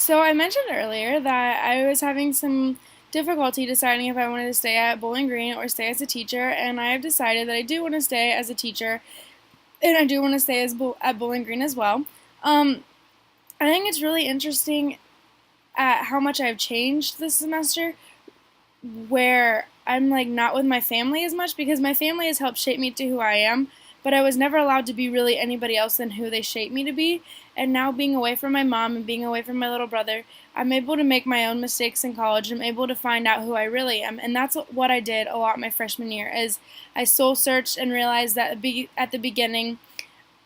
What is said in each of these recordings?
So I mentioned earlier that I was having some difficulty deciding if I wanted to stay at Bowling Green or stay as a teacher, and I have decided that I do want to stay as a teacher, and I do want to stay at Bowling Green as well. Um, I think it's really interesting at how much I've changed this semester, where I'm like not with my family as much because my family has helped shape me to who I am, but I was never allowed to be really anybody else than who they shaped me to be. And now being away from my mom and being away from my little brother, I'm able to make my own mistakes in college. I'm able to find out who I really am, and that's what I did a lot my freshman year. Is I soul searched and realized that at the beginning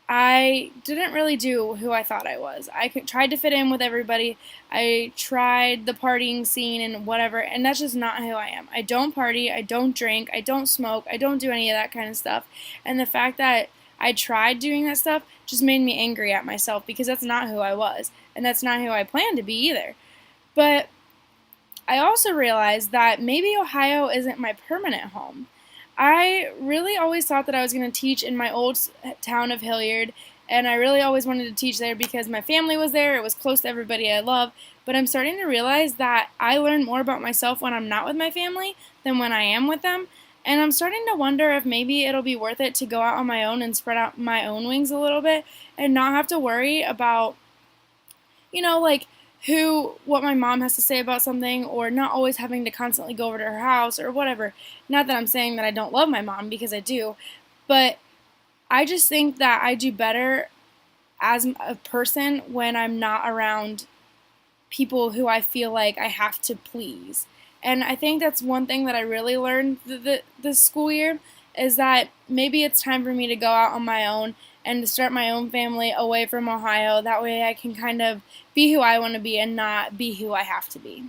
I didn't really do who I thought I was. Tried to fit in with everybody. I tried the partying scene and whatever, and that's just not who I am. I don't party, I don't drink, I don't smoke, I don't do any of that kind of stuff. And the fact that I tried doing that stuff just made me angry at myself because that's not who I was, and that's not who I planned to be either. But I also realized that maybe Ohio isn't my permanent home. I really always thought that I was going to teach in my old town of Hilliard, and I really always wanted to teach there because my family was there. It was close to everybody I love. But I'm starting to realize that I learn more about myself when I'm not with my family than when I am with them. And I'm starting to wonder if maybe it'll be worth it to go out on my own and spread out my own wings a little bit and not have to worry about like what my mom has to say about something, or not always having to constantly go over to her house or whatever. Not that I'm saying that I don't love my mom, because I do, but I just think that I do better as a person when I'm not around people who I feel like I have to please. And I think that's one thing that I really learned this school year, is that maybe it's time for me to go out on my own and to start my own family away from Ohio. That way I can kind of be who I want to be and not be who I have to be.